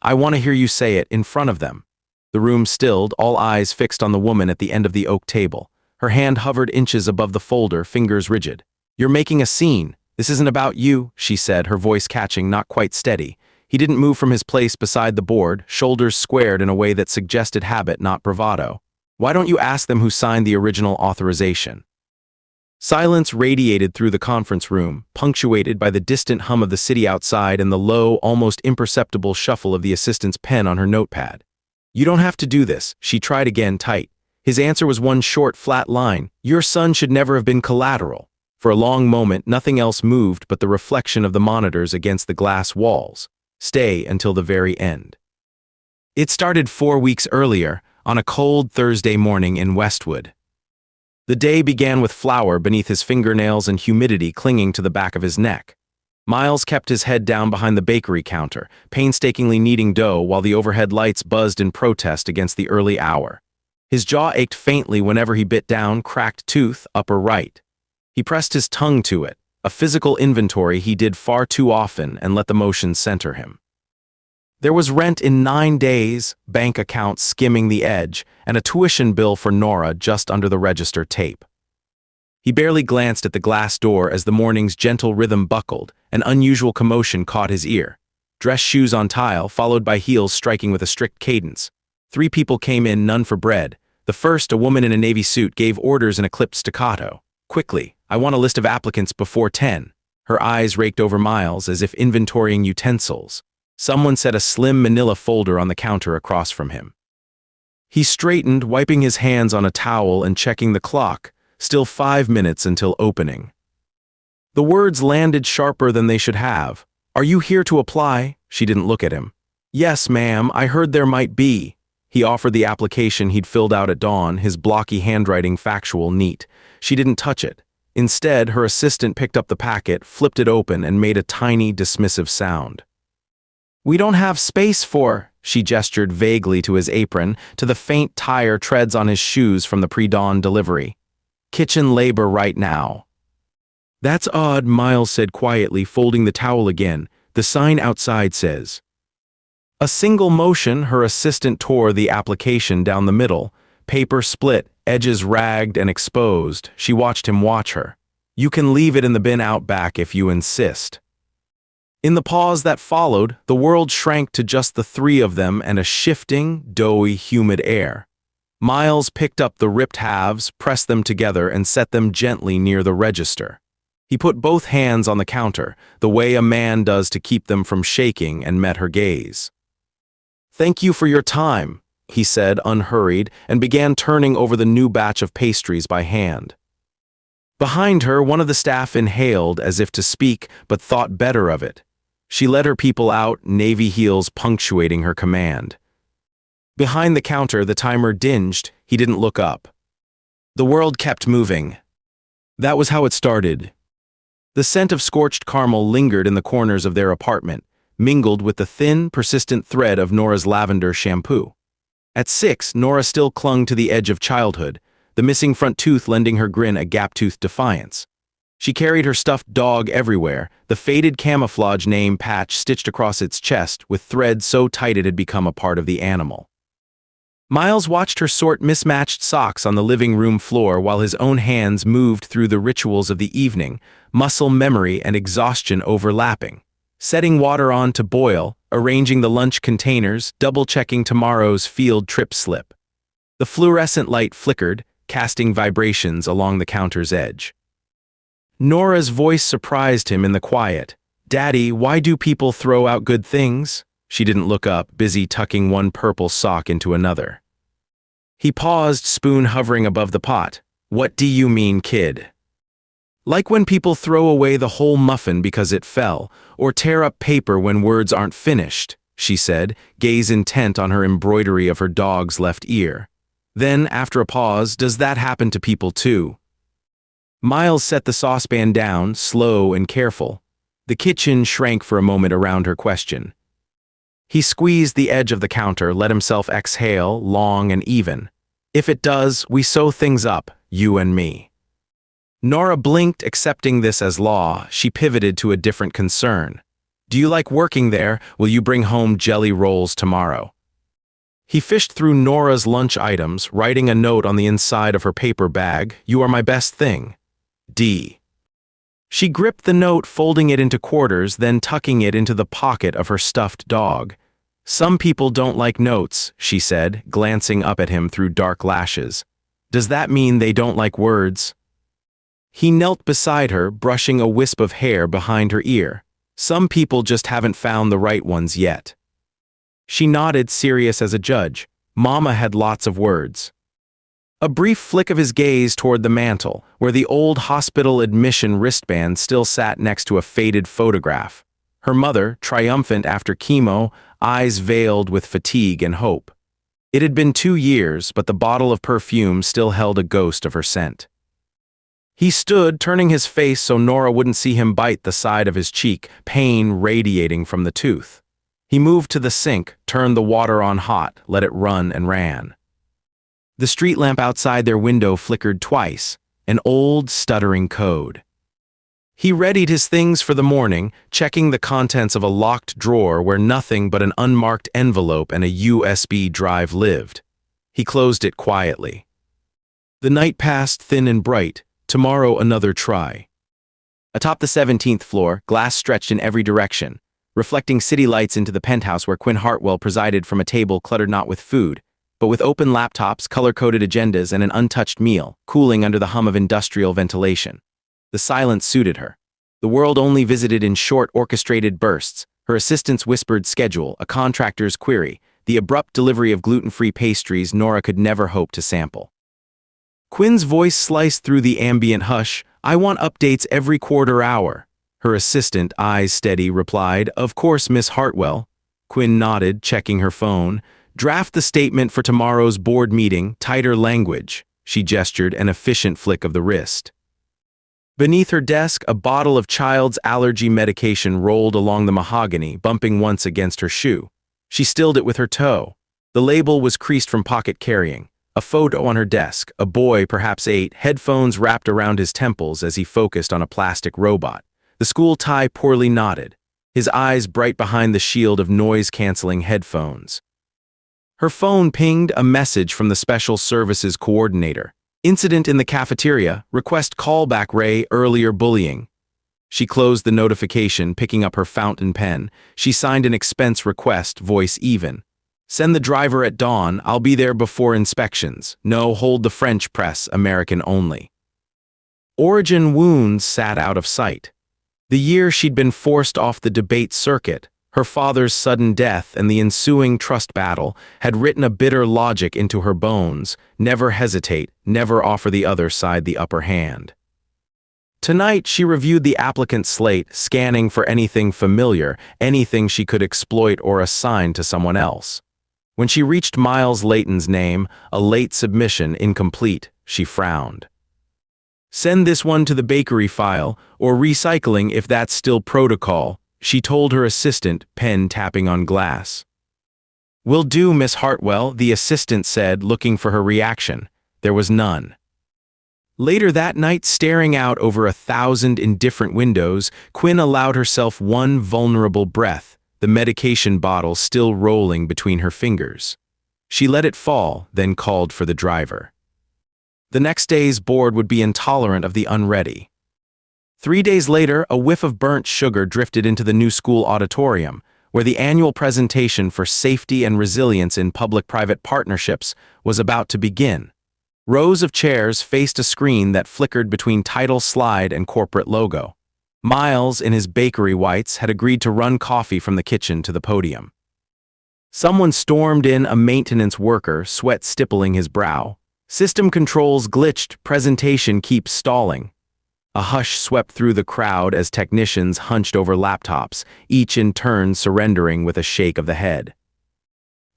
I want to hear you say it in front of them." The room stilled, all eyes fixed on the woman at the end of the oak table. Her hand hovered inches above the folder, fingers rigid. "You're making a scene. This isn't about you," she said, her voice catching, not quite steady. He didn't move from his place beside the board, shoulders squared in a way that suggested habit, not bravado. "Why don't you ask them who signed the original authorization?" Silence radiated through the conference room, punctuated by the distant hum of the city outside and the low, almost imperceptible shuffle of the assistant's pen on her notepad. "You don't have to do this," she tried again, tight. His answer was one short, flat line. "Your son should never have been collateral." For a long moment, nothing else moved but the reflection of the monitors against the glass walls. Stay until the very end. It started 4 weeks earlier, on a cold Thursday morning in Westwood. The day began with flour beneath his fingernails and humidity clinging to the back of his neck. Miles kept his head down behind the bakery counter, painstakingly kneading dough while the overhead lights buzzed in protest against the early hour. His jaw ached faintly whenever he bit down, cracked tooth, upper right. He pressed his tongue to it, a physical inventory he did far too often, and let the motion center him. There was rent in 9 days, bank accounts skimming the edge, and a tuition bill for Nora just under the register tape. He barely glanced at the glass door as the morning's gentle rhythm buckled. An unusual commotion caught his ear. Dress shoes on tile, followed by heels striking with a strict cadence. 3 people came in, none for bread. The first, a woman in a navy suit, gave orders in a clipped staccato. "Quickly, I want a list of applicants before 10. Her eyes raked over Miles as if inventorying utensils. Someone set a slim manila folder on the counter across from him. He straightened, wiping his hands on a towel and checking the clock. Still 5 minutes until opening. The words landed sharper than they should have. "Are you here to apply?" She didn't look at him. "Yes, ma'am, I heard there might be." He offered the application he'd filled out at dawn, his blocky handwriting factual, neat. She didn't touch it. Instead, her assistant picked up the packet, flipped it open, and made a tiny, dismissive sound. "We don't have space for," she gestured vaguely to his apron, to the faint tire treads on his shoes from the pre-dawn delivery. "Kitchen labor right now." "That's odd," Miles said quietly, folding the towel again. "The sign outside says." A single motion, her assistant tore the application down the middle. Paper split, edges ragged and exposed. She watched him watch her. "You can leave it in the bin out back if you insist." In the pause that followed, the world shrank to just the 3 of them and a shifting, doughy, humid air. Miles picked up the ripped halves, pressed them together, and set them gently near the register. He put both hands on the counter, the way a man does to keep them from shaking, and met her gaze. "Thank you for your time," he said, unhurried, and began turning over the new batch of pastries by hand. Behind her, one of the staff inhaled as if to speak, but thought better of it. She led her people out, navy heels punctuating her command. Behind the counter, the timer dinged. He didn't look up. The world kept moving. That was how it started. The scent of scorched caramel lingered in the corners of their apartment, mingled with the thin, persistent thread of Nora's lavender shampoo. At 6, Nora still clung to the edge of childhood, the missing front tooth lending her grin a gap-toothed defiance. She carried her stuffed dog everywhere, the faded camouflage name patch stitched across its chest with thread so tight it had become a part of the animal. Miles watched her sort mismatched socks on the living room floor while his own hands moved through the rituals of the evening, muscle memory and exhaustion overlapping. Setting water on to boil, arranging the lunch containers, double-checking tomorrow's field trip slip. The fluorescent light flickered, casting vibrations along the counter's edge. Nora's voice surprised him in the quiet. "Daddy, why do people throw out good things?" She didn't look up, busy tucking one purple sock into another. He paused, spoon hovering above the pot. "What do you mean, kid?" "Like when people throw away the whole muffin because it fell, or tear up paper when words aren't finished," she said, gaze intent on her embroidery of her dog's left ear. Then, after a pause, "Does that happen to people too?" Miles set the saucepan down, slow and careful. The kitchen shrank for a moment around her question. He squeezed the edge of the counter, let himself exhale, long and even. "If it does, we sew things up, you and me." Nora blinked, accepting this as law. She pivoted to a different concern. Do you like working there? Will you bring home jelly rolls tomorrow? He fished through Nora's lunch items, writing a note on the inside of her paper bag. You are my best thing. D. She gripped the note, folding it into quarters, then tucking it into the pocket of her stuffed dog. Some people don't like notes, she said, glancing up at him through dark lashes. Does that mean they don't like words? He knelt beside her, brushing a wisp of hair behind her ear. Some people just haven't found the right ones yet. She nodded, serious as a judge. Mama had lots of words. A brief flick of his gaze toward the mantel, where the old hospital admission wristband still sat next to a faded photograph. Her mother, triumphant after chemo, eyes veiled with fatigue and hope. It had been 2 years, but the bottle of perfume still held a ghost of her scent. He stood, turning his face so Nora wouldn't see him bite the side of his cheek, pain radiating from the tooth. He moved to the sink, turned the water on hot, let it run and ran. The street lamp outside their window flickered twice, an old, stuttering code. He readied his things for the morning, checking the contents of a locked drawer where nothing but an unmarked envelope and a USB drive lived. He closed it quietly. The night passed thin and bright. Tomorrow another try. Atop the 17th floor, glass stretched in every direction, reflecting city lights into the penthouse where Quinn Hartwell presided from a table cluttered not with food, but with open laptops, color-coded agendas, and an untouched meal, cooling under the hum of industrial ventilation. The silence suited her. The world only visited in short, orchestrated bursts, her assistant's whispered schedule, a contractor's query, the abrupt delivery of gluten-free pastries Nora could never hope to sample. Quinn's voice sliced through the ambient hush. I want updates every quarter hour. Her assistant, eyes steady, replied, Of course, Miss Hartwell. Quinn nodded, checking her phone. Draft the statement for tomorrow's board meeting, tighter language. She gestured, an efficient flick of the wrist. Beneath her desk, a bottle of child's allergy medication rolled along the mahogany, bumping once against her shoe. She stilled it with her toe. The label was creased from pocket carrying. A photo on her desk, a boy, perhaps 8, headphones wrapped around his temples as he focused on a plastic robot. The school tie poorly knotted, his eyes bright behind the shield of noise-canceling headphones. Her phone pinged, a message from the Special Services Coordinator. Incident in the cafeteria, request callback Ray, earlier bullying. She closed the notification, picking up her fountain pen. She signed an expense request, voice even. Send the driver at dawn, I'll be there before inspections. No, hold the French press, American only. Origin wounds sat out of sight. The year she'd been forced off the debate circuit, her father's sudden death and the ensuing trust battle had written a bitter logic into her bones. Never hesitate, never offer the other side the upper hand. Tonight, she reviewed the applicant slate, scanning for anything familiar, anything she could exploit or assign to someone else. When she reached Miles Layton's name, a late submission, incomplete, she frowned. Send this one to the bakery file, or recycling if that's still protocol, she told her assistant, pen tapping on glass. Will do, Miss Hartwell, the assistant said, looking for her reaction. There was none. Later that night, staring out over 1,000 indifferent windows, Quinn allowed herself one vulnerable breath, the medication bottle still rolling between her fingers. She let it fall, then called for the driver. The next day's board would be intolerant of the unready. 3 days later, a whiff of burnt sugar drifted into the new school auditorium, where the annual presentation for safety and resilience in public-private partnerships was about to begin. Rows of chairs faced a screen that flickered between title slide and corporate logo. Miles, in his bakery whites, had agreed to run coffee from the kitchen to the podium. Someone stormed in, a maintenance worker, sweat stippling his brow. System controls glitched, presentation keeps stalling. A hush swept through the crowd as technicians hunched over laptops, each in turn surrendering with a shake of the head.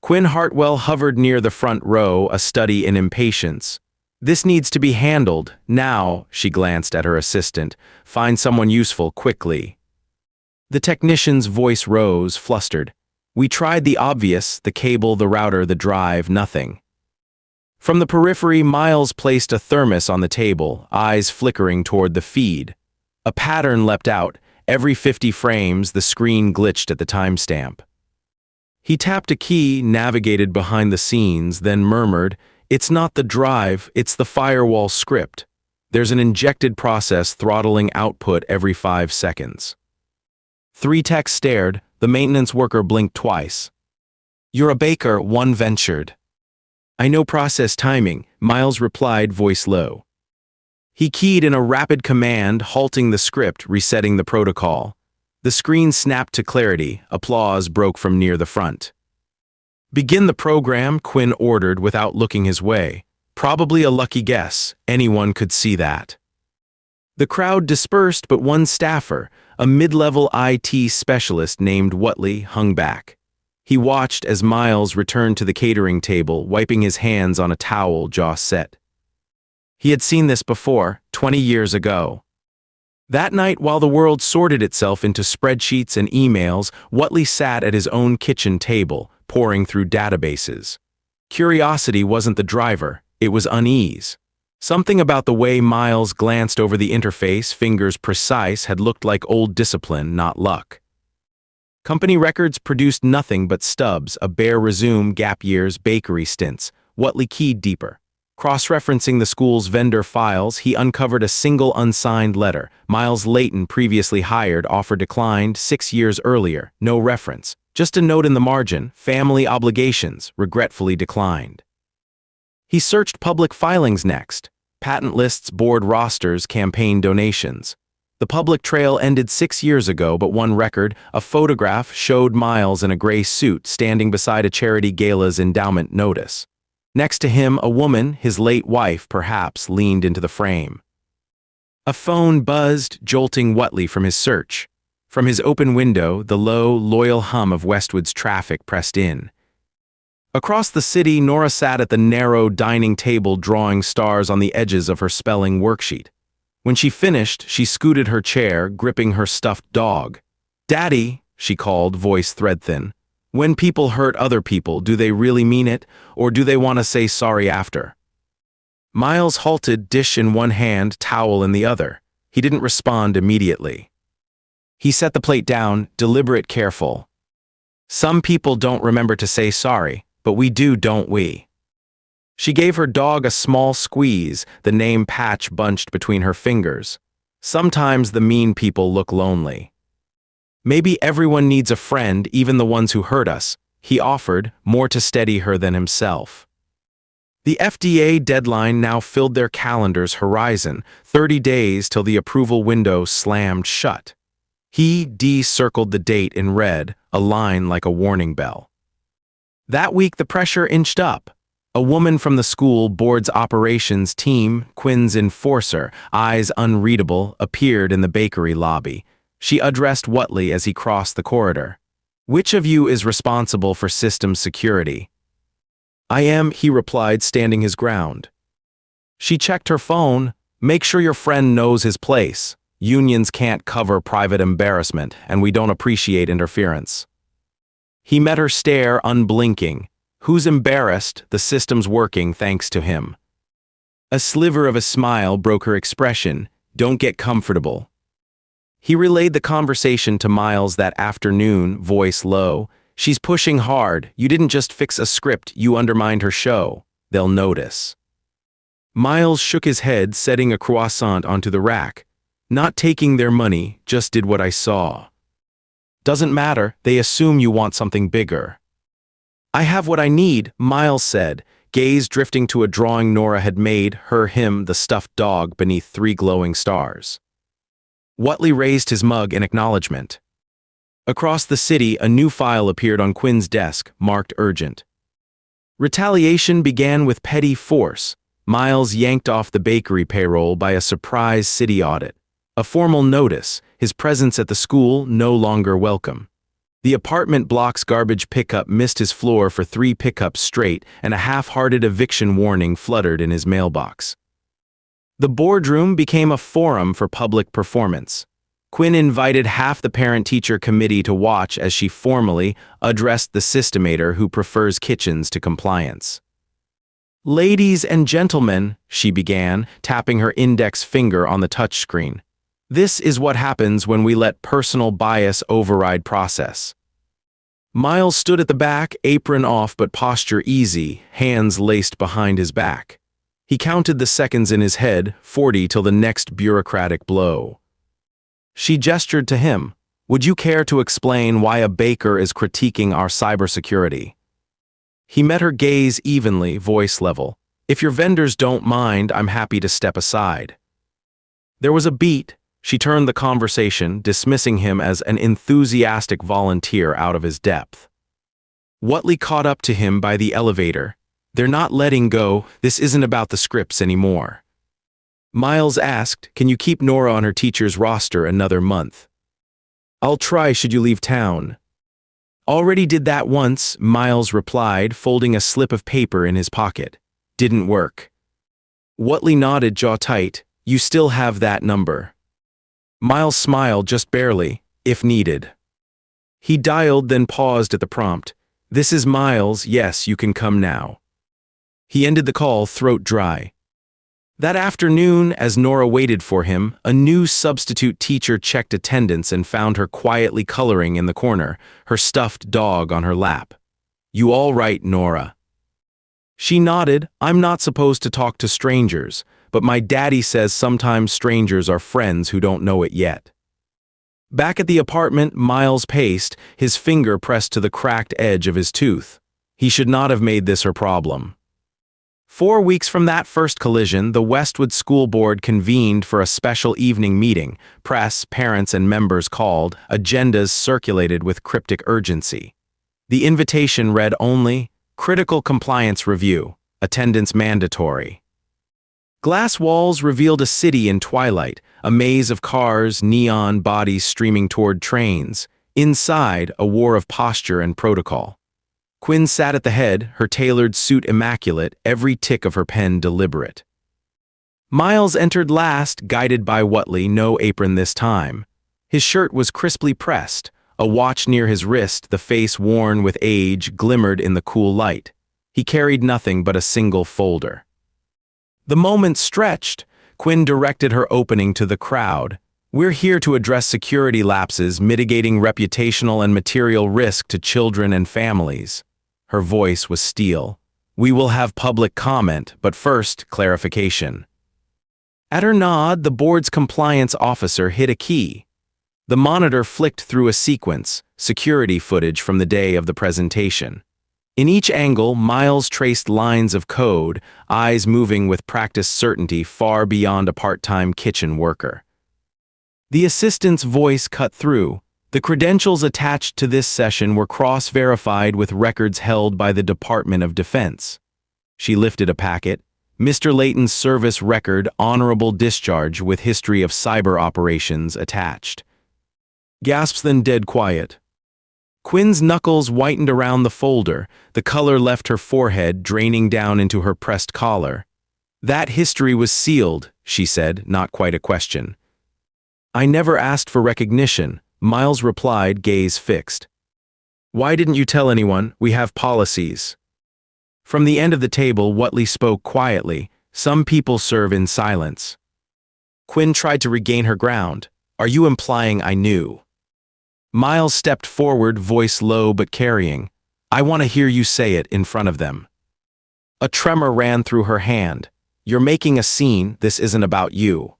Quinn Hartwell hovered near the front row, a study in impatience. This needs to be handled, now, she glanced at her assistant. Find someone useful, quickly. The technician's voice rose, flustered. We tried the obvious, the cable, the router, the drive, nothing. From the periphery, Miles placed a thermos on the table, eyes flickering toward the feed. A pattern leapt out, Every 50 frames, the screen glitched at the timestamp. He tapped a key, navigated behind the scenes, then murmured, "It's not the drive, it's the firewall script. There's an injected process throttling output every 5 seconds." 3 techs stared. The maintenance worker blinked twice. "You're a baker," one ventured. "I know process timing," Miles replied, voice low. He keyed in a rapid command, halting the script, resetting the protocol. The screen snapped to clarity. Applause broke from near the front. "Begin the program," Quinn ordered without looking his way. Probably a lucky guess. Anyone could see that. The crowd dispersed, but one staffer, a mid-level IT specialist named Whatley, hung back. He watched as Miles returned to the catering table, wiping his hands on a towel, jaw set. He had seen this before, 20 years ago. That night, while the world sorted itself into spreadsheets and emails, Whatley sat at his own kitchen table, poring through databases. Curiosity wasn't the driver, it was unease. Something about the way Miles glanced over the interface, fingers precise, had looked like old discipline, not luck. Company records produced nothing but stubs, a bare resume, gap years, bakery stints. Whatley keyed deeper. Cross-referencing the school's vendor files, he uncovered a single unsigned letter. Miles Layton, previously hired, offer declined 6 years earlier. No reference. Just a note in the margin, family obligations, regretfully declined. He searched public filings next. Patent lists, board rosters, campaign donations. The public trail ended 6 years ago, but one record, a photograph, showed Miles in a gray suit standing beside a charity gala's endowment notice. Next to him, a woman, his late wife perhaps, leaned into the frame. A phone buzzed, jolting Whatley from his search. From his open window, the low, loyal hum of Westwood's traffic pressed in. Across the city, Nora sat at the narrow dining table drawing stars on the edges of her spelling worksheet. When she finished, she scooted her chair, gripping her stuffed dog. "Daddy," she called, voice thread-thin. "When people hurt other people, do they really mean it, or do they want to say sorry after?" Miles halted, dish in one hand, towel in the other. He didn't respond immediately. He set the plate down, deliberate, careful. "Some people don't remember to say sorry, but we do, don't we?" She gave her dog a small squeeze, the name patch bunched between her fingers. "Sometimes the mean people look lonely." "Maybe everyone needs a friend, even the ones who hurt us," he offered, more to steady her than himself. The FDA deadline now filled their calendar's horizon, 30 days till the approval window slammed shut. He circled the date in red, a line like a warning bell. That week the pressure inched up. A woman from the school board's operations team, Quinn's enforcer, eyes unreadable, appeared in the bakery lobby. She addressed Whatley as he crossed the corridor. "Which of you is responsible for system security?" "I am," he replied, standing his ground. She checked her phone. "Make sure your friend knows his place. Unions can't cover private embarrassment, and we don't appreciate interference." He met her stare, unblinking. "Who's embarrassed? The system's working thanks to him." A sliver of a smile broke her expression. "Don't get comfortable." He relayed the conversation to Miles that afternoon, voice low. "She's pushing hard. You didn't just fix a script, you undermined her show. They'll notice." Miles shook his head, setting a croissant onto the rack. "Not taking their money, just did what I saw." "Doesn't matter, they assume you want something bigger." "I have what I need," Miles said, gaze drifting to a drawing Nora had made, him, the stuffed dog, beneath 3 glowing stars. Whatley raised his mug in acknowledgement. Across the city, a new file appeared on Quinn's desk, marked urgent. Retaliation began with petty force. Miles yanked off the bakery payroll by a surprise city audit. A formal notice, his presence at the school no longer welcome. The apartment block's garbage pickup missed his floor for 3 pickups straight, and a half-hearted eviction warning fluttered in his mailbox. The boardroom became a forum for public performance. Quinn invited half the parent-teacher committee to watch as she formally addressed the systemator who prefers kitchens to compliance. "Ladies and gentlemen," she began, tapping her index finger on the touchscreen. This is what happens when we let personal bias override process. Miles stood at the back, apron off but posture easy, hands laced behind his back. He counted the seconds in his head, 40 till the next bureaucratic blow. She gestured to him. Would you care to explain why a baker is critiquing our cybersecurity? He met her gaze evenly, voice level. If your vendors don't mind, I'm happy to step aside. There was a beat. She turned the conversation, dismissing him as an enthusiastic volunteer out of his depth. Whatley caught up to him by the elevator. They're not letting go. This isn't about the scripts anymore. Miles asked, can you keep Nora on her teacher's roster another month? I'll try should you leave town. Already did that once, Miles replied, folding a slip of paper in his pocket. Didn't work. Whatley nodded, jaw tight. You still have that number. Miles smiled just barely, if needed. He dialed, then paused at the prompt. This is Miles, yes, you can come now. He ended the call, throat dry. That afternoon, as Nora waited for him, a new substitute teacher checked attendance and found her quietly coloring in the corner, her stuffed dog on her lap. You all right, Nora? She nodded. I'm not supposed to talk to strangers, but my daddy says sometimes strangers are friends who don't know it yet. Back at the apartment, Miles paced, his finger pressed to the cracked edge of his tooth. He should not have made this her problem. 4 weeks from that first collision, the Westwood School Board convened for a special evening meeting. Press, parents, and members called, agendas circulated with cryptic urgency. The invitation read only, critical compliance review, attendance mandatory. Glass walls revealed a city in twilight, a maze of cars, neon bodies streaming toward trains. Inside, a war of posture and protocol. Quinn sat at the head, her tailored suit immaculate, every tick of her pen deliberate. Miles entered last, guided by Whatley, no apron this time. His shirt was crisply pressed, a watch near his wrist, the face worn with age, glimmered in the cool light. He carried nothing but a single folder. The moment stretched, Quinn directed her opening to the crowd. We're here to address security lapses, mitigating reputational and material risk to children and families. Her voice was steel. We will have public comment, but first, clarification. At her nod, the board's compliance officer hit a key. The monitor flicked through a sequence, security footage from the day of the presentation. In each angle, Miles traced lines of code, eyes moving with practiced certainty far beyond a part-time kitchen worker. The assistant's voice cut through. The credentials attached to this session were cross-verified with records held by the Department of Defense. She lifted a packet. Mr. Layton's service record, honorable discharge with history of cyber operations attached. Gasps, then dead quiet. Quinn's knuckles whitened around the folder. The color left her forehead, draining down into her pressed collar. That history was sealed, she said, not quite a question. I never asked for recognition, Miles replied, gaze fixed. Why didn't you tell anyone? We have policies. From the end of the table, Whatley spoke quietly. Some people serve in silence. Quinn tried to regain her ground. Are you implying I knew? Miles stepped forward, voice low but carrying. I want to hear you say it in front of them. A tremor ran through her hand. You're making a scene, this isn't about you.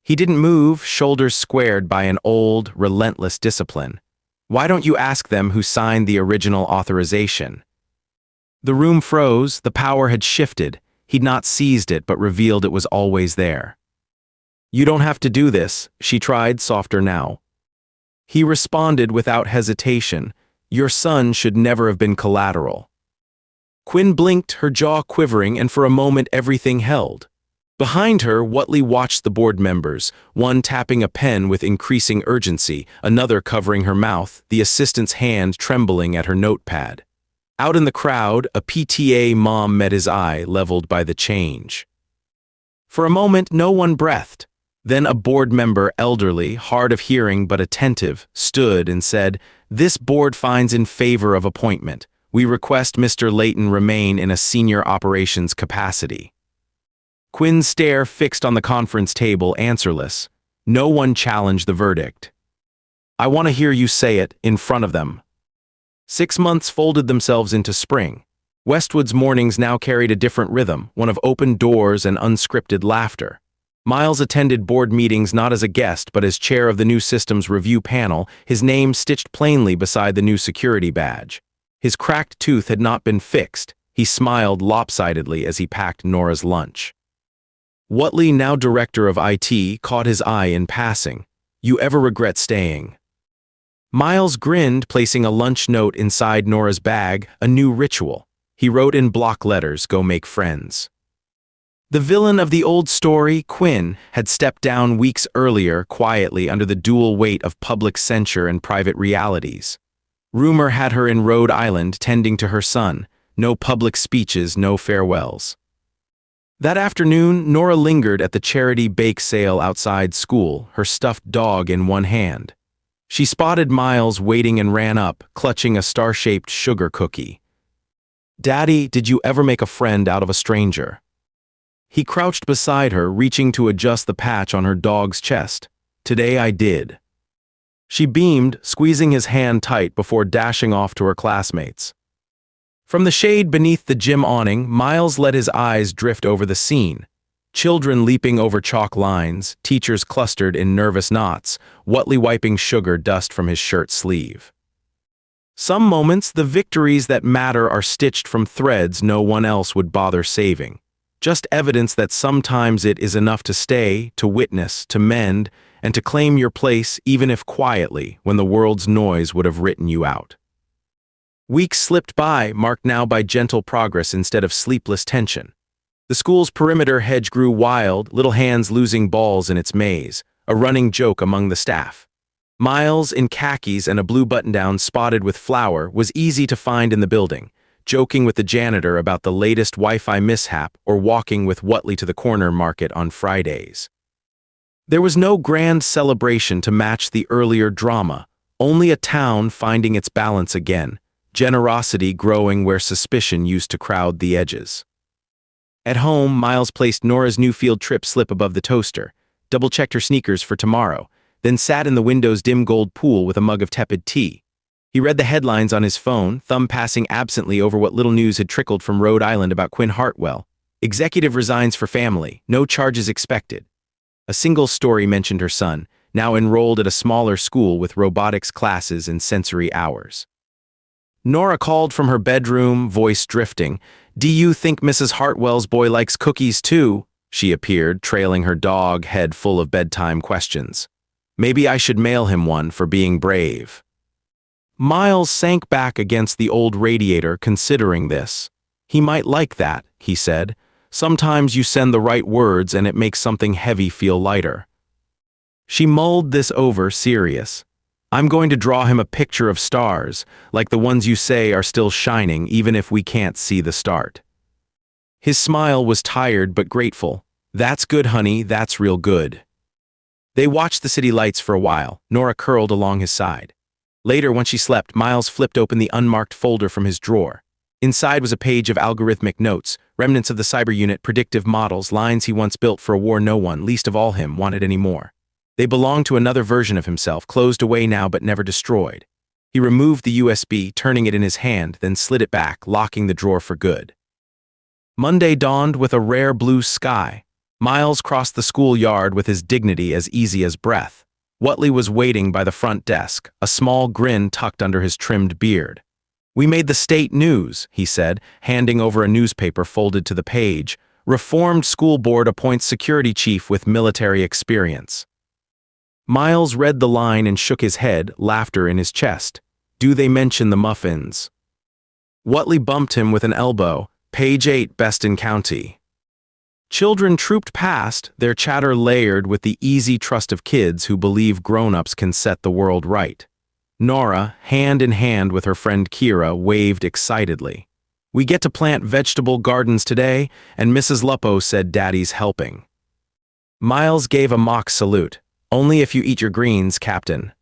He didn't move, shoulders squared by an old, relentless discipline. Why don't you ask them who signed the original authorization? The room froze, the power had shifted. He'd not seized it but revealed it was always there. You don't have to do this, she tried, softer now. He responded without hesitation. Your son should never have been collateral. Quinn blinked, her jaw quivering, and for a moment everything held. Behind her, Whatley watched the board members, one tapping a pen with increasing urgency, another covering her mouth, the assistant's hand trembling at her notepad. Out in the crowd, a PTA mom met his eye, leveled by the change. For a moment, no one breathed. Then a board member, elderly, hard of hearing but attentive, stood and said, This board finds in favor of appointment. We request Mr. Layton remain in a senior operations capacity. Quinn's stare fixed on the conference table, answerless. No one challenged the verdict. I want to hear you say it in front of them. 6 months folded themselves into spring. Westwood's mornings now carried a different rhythm, one of open doors and unscripted laughter. Miles attended board meetings not as a guest but as chair of the new systems review panel, his name stitched plainly beside the new security badge. His cracked tooth had not been fixed. He smiled lopsidedly as he packed Nora's lunch. Whatley, now director of IT, caught his eye in passing. You ever regret staying? Miles grinned, placing a lunch note inside Nora's bag, a new ritual. He wrote in block letters, "Go make friends." The villain of the old story, Quinn, had stepped down weeks earlier, quietly under the dual weight of public censure and private realities. Rumor had her in Rhode Island tending to her son. No public speeches, no farewells. That afternoon, Nora lingered at the charity bake sale outside school, her stuffed dog in one hand. She spotted Miles waiting and ran up, clutching a star-shaped sugar cookie. "Daddy, did you ever make a friend out of a stranger?" He crouched beside her, reaching to adjust the patch on her dog's chest. "Today I did." She beamed, squeezing his hand tight before dashing off to her classmates. From the shade beneath the gym awning, Miles let his eyes drift over the scene. Children leaping over chalk lines, teachers clustered in nervous knots, Whatley wiping sugar dust from his shirt sleeve. Some moments, the victories that matter are stitched from threads no one else would bother saving. Just evidence that sometimes it is enough to stay, to witness, to mend, and to claim your place, even if quietly, when the world's noise would have written you out. Weeks slipped by, marked now by gentle progress instead of sleepless tension. The school's perimeter hedge grew wild, little hands losing balls in its maze, a running joke among the staff. Miles, in khakis and a blue button-down spotted with flour, was easy to find in the building, joking with the janitor about the latest Wi-Fi mishap or walking with Whatley to the corner market on Fridays. There was no grand celebration to match the earlier drama, only a town finding its balance again, generosity growing where suspicion used to crowd the edges. At home, Miles placed Nora's new field trip slip above the toaster, double-checked her sneakers for tomorrow, then sat in the window's dim gold pool with a mug of tepid tea. He read the headlines on his phone, thumb passing absently over what little news had trickled from Rhode Island about Quinn Hartwell. Executive resigns for family, no charges expected. A single story mentioned her son, now enrolled at a smaller school with robotics classes and sensory hours. Nora called from her bedroom, voice drifting. "Do you think Mrs. Hartwell's boy likes cookies too?" She appeared, trailing her dog, head full of bedtime questions. "Maybe I should mail him one for being brave." Miles sank back against the old radiator, considering this. "He might like that," he said. "Sometimes you send the right words and it makes something heavy feel lighter." She mulled this over, serious. "I'm going to draw him a picture of stars, like the ones you say are still shining even if we can't see the start." His smile was tired but grateful. "That's good, honey, that's real good." They watched the city lights for a while, Nora curled along his side. Later, when she slept, Miles flipped open the unmarked folder from his drawer. Inside was a page of algorithmic notes, remnants of the cyber unit, predictive models, lines he once built for a war no one, least of all him, wanted anymore. They belonged to another version of himself, closed away now but never destroyed. He removed the USB, turning it in his hand, then slid it back, locking the drawer for good. Monday dawned with a rare blue sky. Miles crossed the schoolyard with his dignity as easy as breath. Whatley was waiting by the front desk, a small grin tucked under his trimmed beard. "We made the state news," he said, handing over a newspaper folded to the page. "Reformed school board appoints security chief with military experience." Miles read the line and shook his head, laughter in his chest. "Do they mention the muffins?" Whatley bumped him with an elbow. "Page 8, best in county." Children trooped past, their chatter layered with the easy trust of kids who believe grown-ups can set the world right. Nora, hand in hand with her friend Kira, waved excitedly. "We get to plant vegetable gardens today, and Mrs. Lupo said Daddy's helping." Miles gave a mock salute. "Only if you eat your greens, Captain."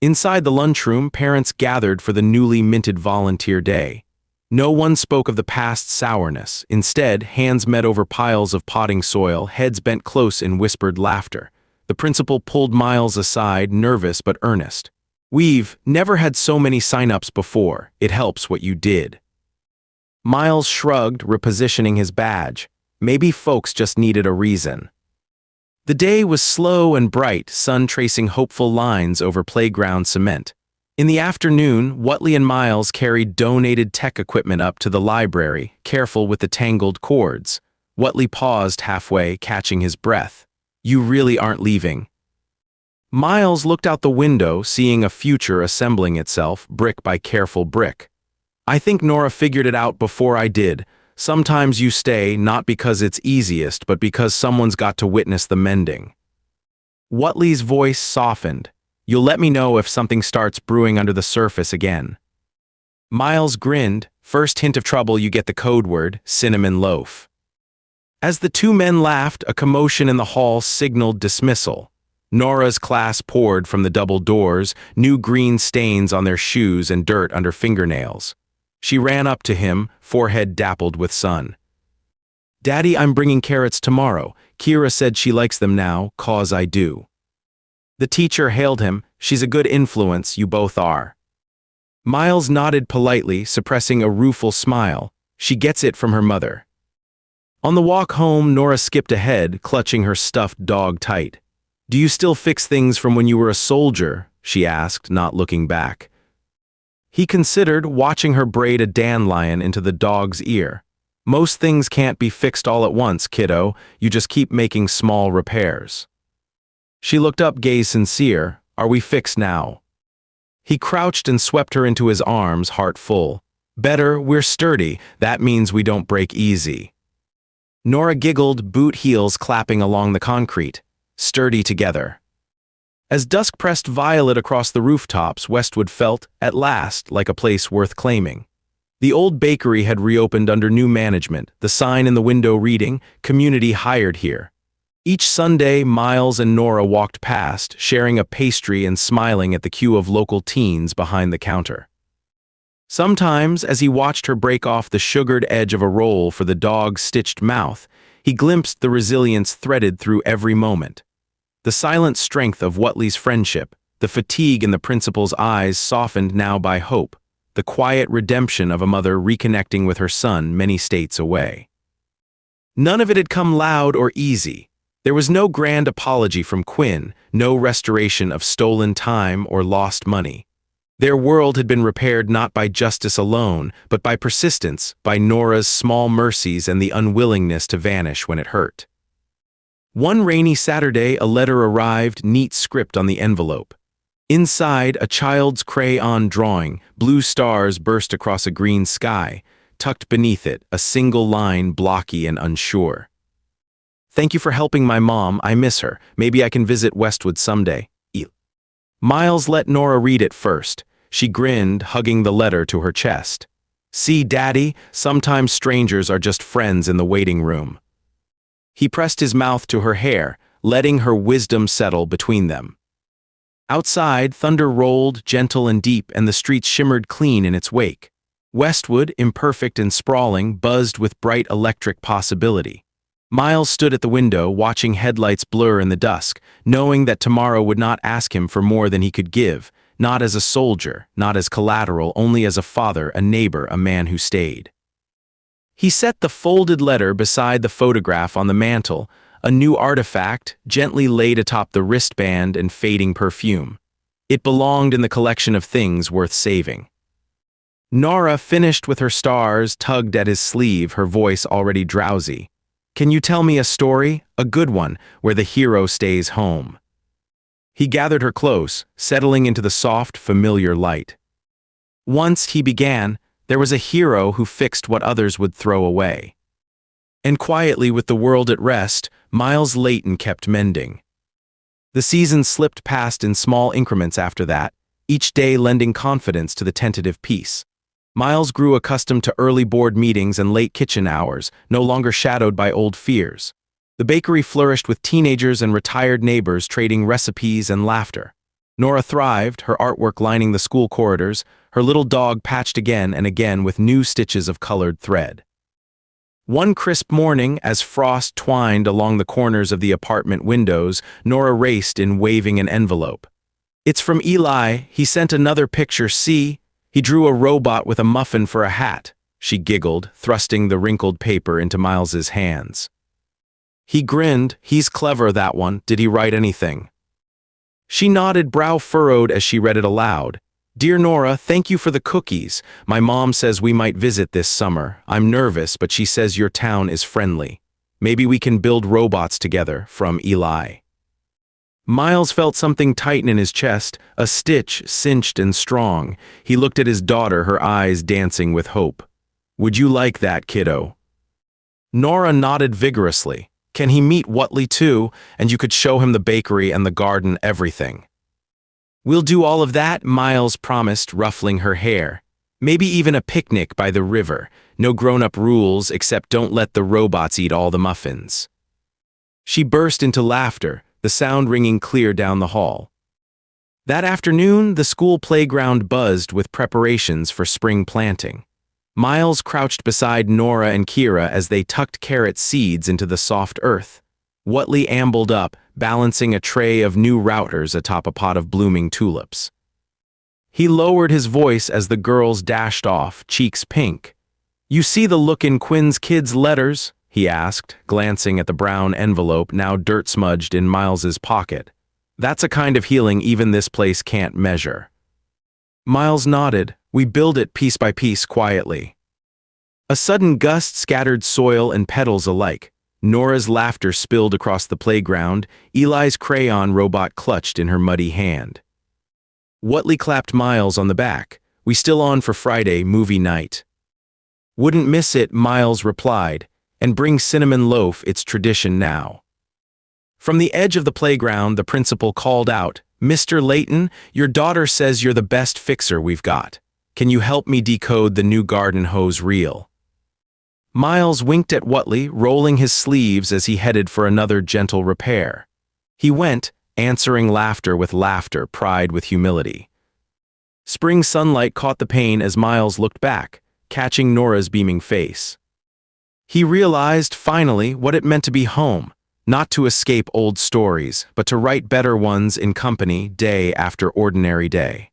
Inside the lunchroom, parents gathered for the newly minted volunteer day. No one spoke of the past sourness. Instead, hands met over piles of potting soil, heads bent close in whispered laughter. The principal pulled Miles aside, nervous but earnest. "We've never had so many sign-ups before. It helps what you did." Miles shrugged, repositioning his badge. Maybe folks just needed a reason. The day was slow and bright, sun tracing hopeful lines over playground cement. In the afternoon, Whatley and Miles carried donated tech equipment up to the library, careful with the tangled cords. Whatley paused halfway, catching his breath. "You really aren't leaving." Miles looked out the window, seeing a future assembling itself, brick by careful brick. "I think Nora figured it out before I did. Sometimes you stay, not because it's easiest, but because someone's got to witness the mending." Whatley's voice softened. "You'll let me know if something starts brewing under the surface again." Miles grinned. "First hint of trouble, you get the code word, cinnamon loaf." As the two men laughed, a commotion in the hall signaled dismissal. Nora's class poured from the double doors, new green stains on their shoes and dirt under fingernails. She ran up to him, forehead dappled with sun. "Daddy, I'm bringing carrots tomorrow. Kira said she likes them now, 'cause I do." The teacher hailed him. "She's a good influence, you both are." Miles nodded politely, suppressing a rueful smile. She gets it from her mother. On the walk home, Nora skipped ahead, clutching her stuffed dog tight. "Do you still fix things from when you were a soldier?" she asked, not looking back. He considered, watching her braid a dandelion into the dog's ear. "Most things can't be fixed all at once, kiddo. You just keep making small repairs." She looked up, gaze sincere. "Are we fixed now?" He crouched and swept her into his arms, heart full. "Better, we're sturdy. That means we don't break easy." Nora giggled, boot heels clapping along the concrete. Sturdy together. As dusk pressed violet across the rooftops, Westwood felt, at last, like a place worth claiming. The old bakery had reopened under new management, the sign in the window reading, "Community hired here." Each Sunday, Miles and Nora walked past, sharing a pastry and smiling at the queue of local teens behind the counter. Sometimes, as he watched her break off the sugared edge of a roll for the dog's stitched mouth, he glimpsed the resilience threaded through every moment. The silent strength of Whatley's friendship, the fatigue in the principal's eyes softened now by hope, the quiet redemption of a mother reconnecting with her son many states away. None of it had come loud or easy. There was no grand apology from Quinn, no restoration of stolen time or lost money. Their world had been repaired not by justice alone, but by persistence, by Nora's small mercies and the unwillingness to vanish when it hurt. One rainy Saturday, a letter arrived, neat script on the envelope. Inside, a child's crayon drawing, blue stars burst across a green sky. Tucked beneath it, a single line, blocky and unsure. "Thank you for helping my mom. I miss her. Maybe I can visit Westwood someday. E." Miles let Nora read it first. She grinned, hugging the letter to her chest. "See, Daddy, sometimes strangers are just friends in the waiting room." He pressed his mouth to her hair, letting her wisdom settle between them. Outside, thunder rolled, gentle and deep, and the streets shimmered clean in its wake. Westwood, imperfect and sprawling, buzzed with bright electric possibility. Miles stood at the window, watching headlights blur in the dusk, knowing that tomorrow would not ask him for more than he could give, not as a soldier, not as collateral, only as a father, a neighbor, a man who stayed. He set the folded letter beside the photograph on the mantel, a new artifact, gently laid atop the wristband and fading perfume. It belonged in the collection of things worth saving. Nora, finished with her stars, tugged at his sleeve, her voice already drowsy. "Can you tell me a story? A good one, where the hero stays home." He gathered her close, settling into the soft, familiar light. "Once," he began, "there was a hero who fixed what others would throw away." And quietly, with the world at rest, Miles Layton kept mending. The seasons slipped past in small increments after that, each day lending confidence to the tentative peace. Miles grew accustomed to early board meetings and late kitchen hours, no longer shadowed by old fears. The bakery flourished with teenagers and retired neighbors trading recipes and laughter. Nora thrived, her artwork lining the school corridors, her little dog patched again and again with new stitches of colored thread. One crisp morning, as frost twined along the corners of the apartment windows, Nora raced in waving an envelope. "It's from Eli. He sent another picture, see? He drew a robot with a muffin for a hat," she giggled, thrusting the wrinkled paper into Miles's hands. He grinned. "He's clever, that one. Did he write anything?" She nodded, brow furrowed as she read it aloud. "Dear Nora, thank you for the cookies. My mom says we might visit this summer. I'm nervous, but she says your town is friendly. Maybe we can build robots together, from Eli." Miles felt something tighten in his chest, a stitch cinched and strong. He looked at his daughter, her eyes dancing with hope. "Would you like that, kiddo?" Nora nodded vigorously. "Can he meet Whatley too? And you could show him the bakery and the garden, everything." "We'll do all of that," Miles promised, ruffling her hair. "Maybe even a picnic by the river. No grown-up rules, except don't let the robots eat all the muffins." She burst into laughter, the sound ringing clear down the hall. That afternoon, the school playground buzzed with preparations for spring planting. Miles crouched beside Nora and Kira as they tucked carrot seeds into the soft earth. Whatley ambled up, balancing a tray of new routers atop a pot of blooming tulips. He lowered his voice as the girls dashed off, cheeks pink. "You see the look in Quinn's kids' letters?" he asked, glancing at the brown envelope now dirt-smudged in Miles's pocket. "That's a kind of healing even this place can't measure." Miles nodded. "We build it piece by piece quietly." A sudden gust scattered soil and petals alike. Nora's laughter spilled across the playground, Eli's crayon robot clutched in her muddy hand. Whatley clapped Miles on the back. "We still on for Friday, movie night?" "Wouldn't miss it," Miles replied. "And bring cinnamon loaf, it's tradition now." From the edge of the playground, the principal called out, "Mr. Layton, your daughter says you're the best fixer we've got. Can you help me decode the new garden hose reel?" Miles winked at Whatley, rolling his sleeves as he headed for another gentle repair. He went, answering laughter with laughter, pride with humility. Spring sunlight caught the pane as Miles looked back, catching Nora's beaming face. He realized, finally, what it meant to be home, not to escape old stories, but to write better ones in company, day after ordinary day.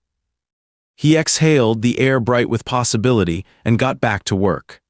He exhaled, the air bright with possibility, and got back to work.